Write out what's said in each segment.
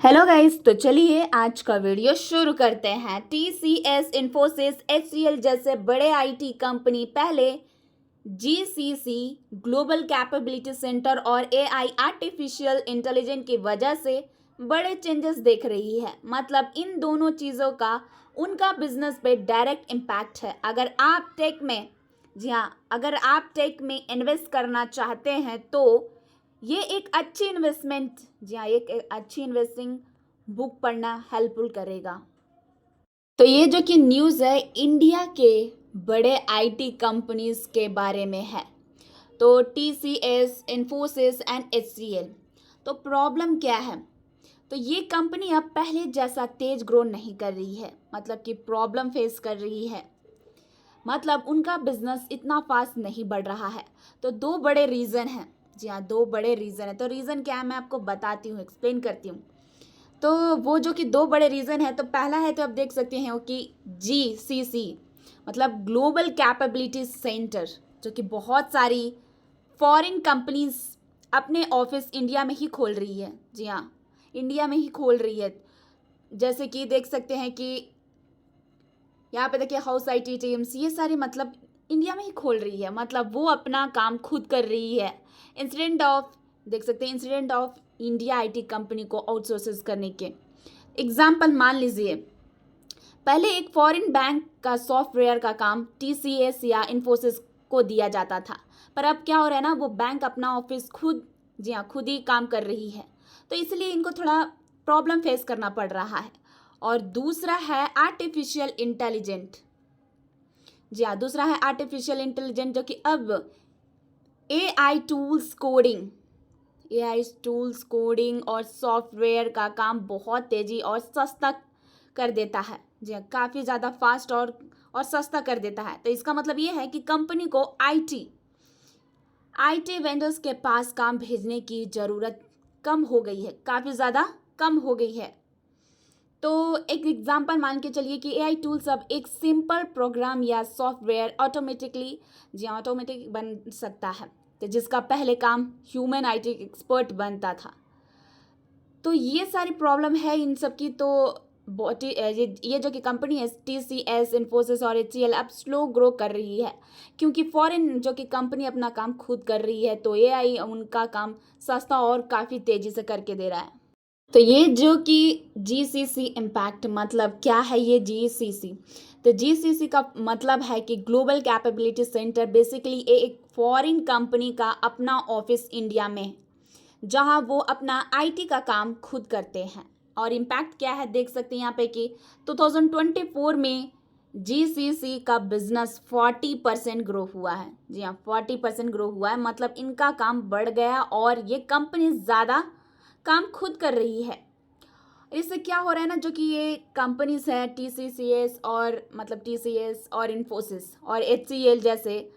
Hello guys, तो चलिए आज का वीडियो शुरू करते हैं। टीसीएस, इन्फोसिस, एचसीएल जैसे बड़े आईटी कंपनी पहले जीसीसी ग्लोबल कैपेबिलिटी सेंटर और एआई आर्टिफिशियल इंटेलिजेंस की वजह से बड़े चेंजेस देख रही है। मतलब इन दोनों चीज़ों का उनका बिजनेस पे डायरेक्ट इम्पैक्ट है। अगर आप टेक में जी हाँ, अगर आप टेक में इन्वेस्ट करना चाहते हैं तो ये एक अच्छी इन्वेस्टमेंट जी हाँ, एक अच्छी इन्वेस्टिंग बुक पढ़ना हेल्पफुल करेगा। तो ये जो कि न्यूज़ है इंडिया के बड़े आईटी कंपनीज के बारे में है। तो टीसीएस, इन्फोसिस एंड एचसीएल। तो प्रॉब्लम क्या है? तो ये कंपनी अब पहले जैसा तेज ग्रो नहीं कर रही है, मतलब कि प्रॉब्लम फेस कर रही है। मतलब उनका बिजनेस इतना फास्ट नहीं बढ़ रहा है। तो दो बड़े रीज़न हैं। जी हाँ, दो बड़े रीज़न है। तो रीज़न क्या है मैं आपको बताती हूँ, एक्सप्लेन करती हूँ। तो वो जो कि दो बड़े रीज़न है, तो पहला है तो आप देख सकते हैं कि जीसीसी मतलब ग्लोबल कैपेबिलिटी सेंटर, जो कि बहुत सारी फॉरेन कंपनीज अपने ऑफिस इंडिया में ही खोल रही है। जी हाँ, इंडिया में ही खोल रही है। जैसे कि देख सकते हैं कि यहाँ पे देखिए हाउस आईटी टीम्स, ये सारी मतलब इंडिया में ही खोल रही है। मतलब वो अपना काम खुद कर रही है इंसिडेंट ऑफ, देख सकते हैं, incident of India IT company को आउटसोर्सेस करने के। एग्जाम्पल मान लीजिए, पहले एक फॉरेन बैंक का सॉफ्टवेयर का काम टीसीएस या इन्फोसिस को दिया जाता था, पर अब क्या हो रहा है ना, वो बैंक अपना ऑफिस खुद, जी हाँ, खुद ही काम कर रही है। तो इसलिए इनको थोड़ा प्रॉब्लम फेस करना पड़ रहा है। और दूसरा है आर्टिफिशियल इंटेलिजेंट। जी हाँ, दूसरा है आर्टिफिशियल इंटेलिजेंट, जो कि अब एआई टूल्स कोडिंग और सॉफ्टवेयर का काम बहुत तेजी और सस्ता कर देता है। जी हाँ, काफ़ी ज़्यादा फास्ट और सस्ता कर देता है। तो इसका मतलब ये है कि कंपनी को आईटी वेंडर्स के पास काम भेजने की ज़रूरत कम हो गई है, काफ़ी ज़्यादा कम हो गई है। तो एक एग्जांपल मान के चलिए कि एआई टूल्स अब एक सिंपल प्रोग्राम या सॉफ्टवेयर ऑटोमेटिक बन सकता है, तो जिसका पहले काम ह्यूमन आईटी एक्सपर्ट बनता था। तो ये सारी प्रॉब्लम है इन सब की। तो ये जो कि कंपनी है टीसीएस, इन्फोसिस और एचसीएल अब स्लो ग्रो कर रही है, क्योंकि फॉरेन जो कि कंपनी अपना काम खुद कर रही है, तो एआई उनका काम सस्ता और काफ़ी तेज़ी से करके दे रहा है। तो ये जो कि जीसीसी इम्पैक्ट, मतलब क्या है ये जीसीसी? तो जीसीसी का मतलब है कि ग्लोबल कैपेबिलिटी सेंटर, बेसिकली एक फॉरेन कंपनी का अपना ऑफिस इंडिया में है, जहां वो अपना आईटी का काम खुद करते हैं। और इम्पैक्ट क्या है देख सकते हैं यहाँ पे कि 2024 में जीसीसी का बिजनेस 40% ग्रो हुआ है। जी हाँ, 40% ग्रो हुआ है। मतलब इनका काम बढ़ गया और ये कंपनी ज़्यादा काम खुद कर रही है। इससे क्या हो रहा है ना, जो कि ये कंपनीज है टीसीएस और इन्फोसिस और एचसीएल जैसे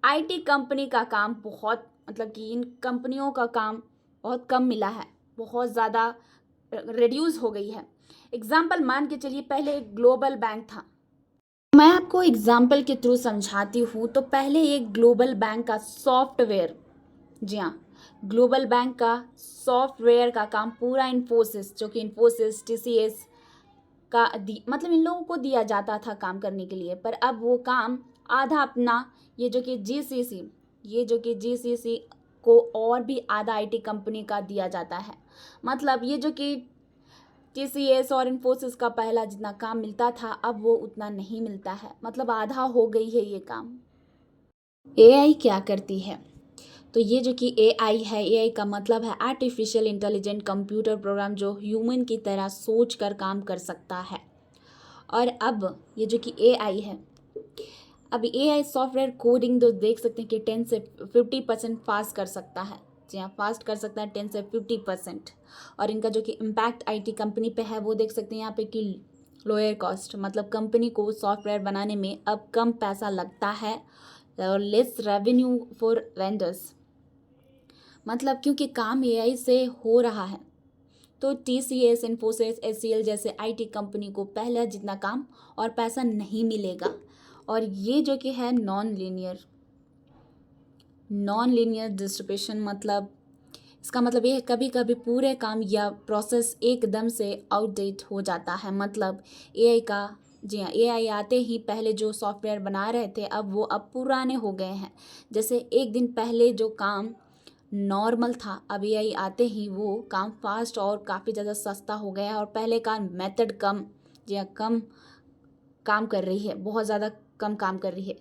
आईटी कंपनी का काम बहुत, मतलब कि इन कंपनियों का काम बहुत कम मिला है, बहुत ज़्यादा रिड्यूस हो गई है। एग्जाम्पल मान के चलिए, पहले एक ग्लोबल बैंक था। मैं आपको एग्जाम्पल के थ्रू समझाती हूँ। तो पहले एक ग्लोबल बैंक का सॉफ्टवेयर, जी हाँ, ग्लोबल बैंक का सॉफ्टवेयर का काम पूरा इन्फोसिस, जो कि इन्फोसिस, टीसीएस का मतलब इन लोगों को दिया जाता था काम करने के लिए। पर अब वो काम आधा अपना ये जो कि जीसीसी को और भी आधा आईटी कंपनी का दिया जाता है। मतलब ये जो कि टीसीएस और इन्फोसिस का पहला जितना काम मिलता था, अब वो उतना नहीं मिलता है। मतलब आधा हो गई है ये काम। एआई क्या करती है? तो ये जो कि एआई है, एआई का मतलब है आर्टिफिशियल इंटेलिजेंट कंप्यूटर प्रोग्राम, जो ह्यूमन की तरह सोच कर काम कर सकता है। और अब ये जो कि एआई है, अब एआई सॉफ्टवेयर कोडिंग तो देख सकते हैं कि 10 से 50% फास्ट कर सकता है। जी हाँ, फास्ट कर सकता है 10 से 50%। और इनका जो कि इम्पैक्ट आईटी कंपनी पे है, वो देख सकते हैं यहाँ पे कि लोअर कॉस्ट, मतलब कंपनी को सॉफ्टवेयर बनाने में अब कम पैसा लगता है और लेस रेवेन्यू फॉर वेंडर्स। मतलब क्योंकि काम एआई से हो रहा है, तो टीसीएस, इन्फोसिस, एचसीएल जैसे आईटी कंपनी को पहले जितना काम और पैसा नहीं मिलेगा। और ये जो कि है नॉन लीनियर डिस्ट्रीब्यूशन, मतलब इसका मतलब ये है कभी कभी पूरे काम या प्रोसेस एकदम से आउटडेट हो जाता है। मतलब एआई का, जी हाँ, एआई आते ही पहले जो सॉफ्टवेयर बना रहे थे अब पुराने हो गए हैं। जैसे एक दिन पहले जो काम नॉर्मल था, अब एआई आते ही वो काम फास्ट और काफ़ी ज़्यादा सस्ता हो गया है और पहले का मेथड कम, जी हाँ, कम काम कर रही है, बहुत ज़्यादा कम काम कर रही है।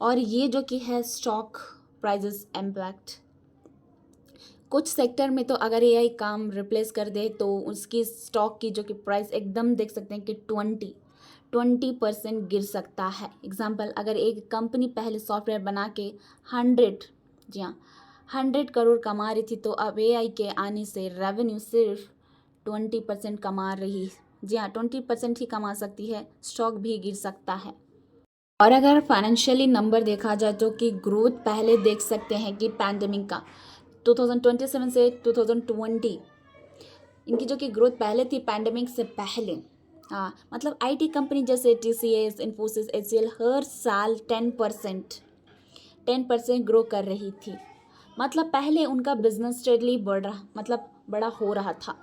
और ये जो कि है स्टॉक प्राइजेस इम्पैक्ट, कुछ सेक्टर में तो अगर एआई काम रिप्लेस कर दे तो उसकी स्टॉक की जो कि प्राइस एकदम देख सकते हैं कि 20% गिर सकता है। एग्जाम्पल, अगर एक कंपनी पहले सॉफ्टवेयर बना के 100, जी हाँ, 100 करोड़ कमा रही थी, तो अब एआई के आने से रेवेन्यू सिर्फ 20% कमा रही, जी हाँ, 20% ही कमा सकती है, स्टॉक भी गिर सकता है। और अगर फाइनेंशियली नंबर देखा जाए तो कि ग्रोथ पहले देख सकते हैं कि पैंडेमिक का 2027 से 2020, इनकी जो कि ग्रोथ पहले थी पैंडेमिक से पहले, हाँ, मतलब आईटी कंपनी जैसे टीसीएस, इन्फोसिस, एचसीएल हर साल 10% ग्रो कर रही थी। मतलब पहले उनका बिजनेस स्टेडली बड़ा हो रहा था।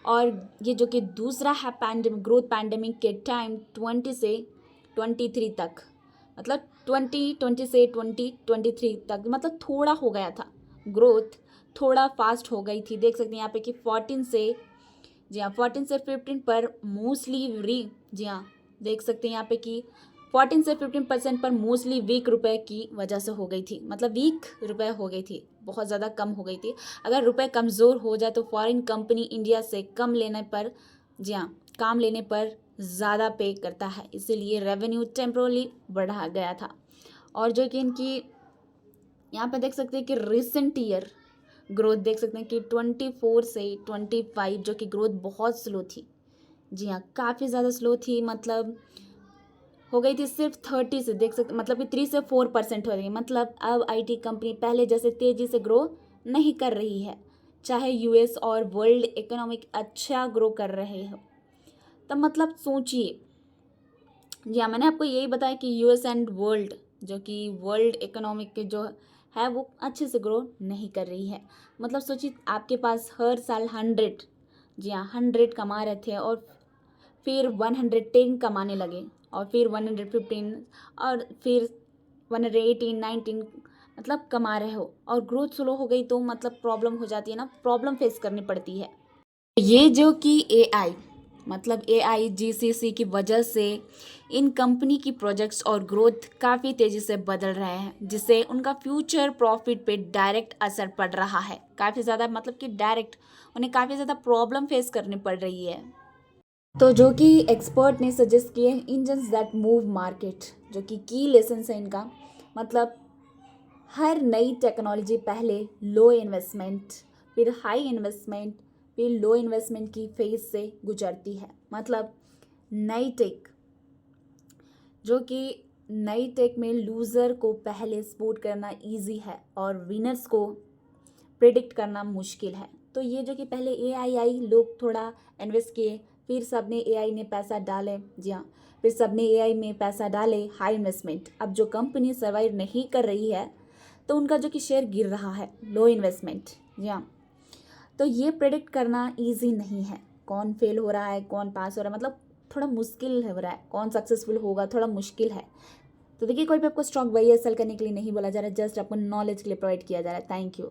और ये जो कि दूसरा है ग्रोथ पैंडेमिक के टाइम 20 से 23 तक, मतलब 2020 से 2023 तक, मतलब थोड़ा हो गया था ग्रोथ, थोड़ा फास्ट हो गई थी। देख सकते हैं यहाँ पे कि 14 से, जी हाँ, 14 से 15 पर मोस्टली जी हाँ, देख सकते हैं यहाँ पे कि 14 से 15% पर मोस्टली वीक रुपए की वजह से हो गई थी। मतलब वीक रुपए हो गई थी, बहुत ज़्यादा कम हो गई थी। अगर रुपए कमज़ोर हो जाए तो फॉरेन कंपनी इंडिया से कम लेने पर, जी हाँ, काम लेने पर ज़्यादा पे करता है, इसीलिए रेवेन्यू टेम्पोरली बढ़ा गया था। और जो कि इनकी यहाँ पे देख सकते हैं कि रिसेंट ईयर ग्रोथ देख सकते हैं कि 24 से 25 जो कि ग्रोथ बहुत स्लो थी, जी हाँ, काफ़ी ज़्यादा स्लो थी। मतलब हो गई थी सिर्फ 30 से, देख सकते मतलब कि 3 से 4% हो रही है। मतलब अब आईटी कंपनी पहले जैसे तेज़ी से ग्रो नहीं कर रही है, चाहे यूएस और वर्ल्ड इकोनॉमिक अच्छा ग्रो कर रहे हो। तब मतलब सोचिए, जी हाँ, मैंने आपको यही बताया कि यूएस एंड वर्ल्ड, जो कि वर्ल्ड इकोनॉमिक के जो है वो अच्छे से ग्रो नहीं कर रही है। मतलब सोचिए आपके पास हर साल 100, जी हाँ, 100 कमा रहे थे और फिर 110 कमाने लगे और फिर 115 और फिर 118, 19 मतलब कमा रहे हो और ग्रोथ स्लो हो गई तो मतलब प्रॉब्लम हो जाती है ना, प्रॉब्लम फेस करनी पड़ती है। ये जो कि एआई, मतलब एआई जीसीसी की वजह से इन कंपनी की प्रोजेक्ट्स और ग्रोथ काफ़ी तेज़ी से बदल रहे हैं, जिससे उनका फ्यूचर प्रॉफिट पे डायरेक्ट असर पड़ रहा है काफ़ी ज़्यादा। मतलब कि डायरेक्ट उन्हें काफ़ी ज़्यादा प्रॉब्लम फेस करनी पड़ रही है। तो जो कि एक्सपर्ट ने सजेस्ट किए इंजन्स दैट मूव मार्केट, जो कि की लेसन है इनका। मतलब हर नई टेक्नोलॉजी पहले लो इन्वेस्टमेंट, फिर हाई इन्वेस्टमेंट, फिर लो इन्वेस्टमेंट की फेज से गुजरती है। मतलब नई टेक, जो कि नई टेक में लूज़र को पहले सपोर्ट करना इजी है और विनर्स को प्रिडिक्ट करना मुश्किल है। तो ये जो कि पहले एआई आई, लोग थोड़ा इन्वेस्ट किए, फिर सबने एआई ने पैसा डाले, जी हाँ, फिर सबने एआई में पैसा डाले, हाई इन्वेस्टमेंट। अब जो कंपनी सर्वाइव नहीं कर रही है तो उनका जो कि शेयर गिर रहा है, लो इन्वेस्टमेंट, जी हाँ। तो ये प्रेडिक्ट करना इजी नहीं है, कौन फेल हो रहा है कौन पास हो रहा है, मतलब थोड़ा मुश्किल हो रहा है, कौन सक्सेसफुल होगा थोड़ा मुश्किल है। तो देखिए, कोई भी आपको स्टॉक बाई या सेल करने के लिए नहीं बोला जा रहा है, जस्ट आपको नॉलेज के लिए प्रोवाइड किया जा रहा है। Thank you.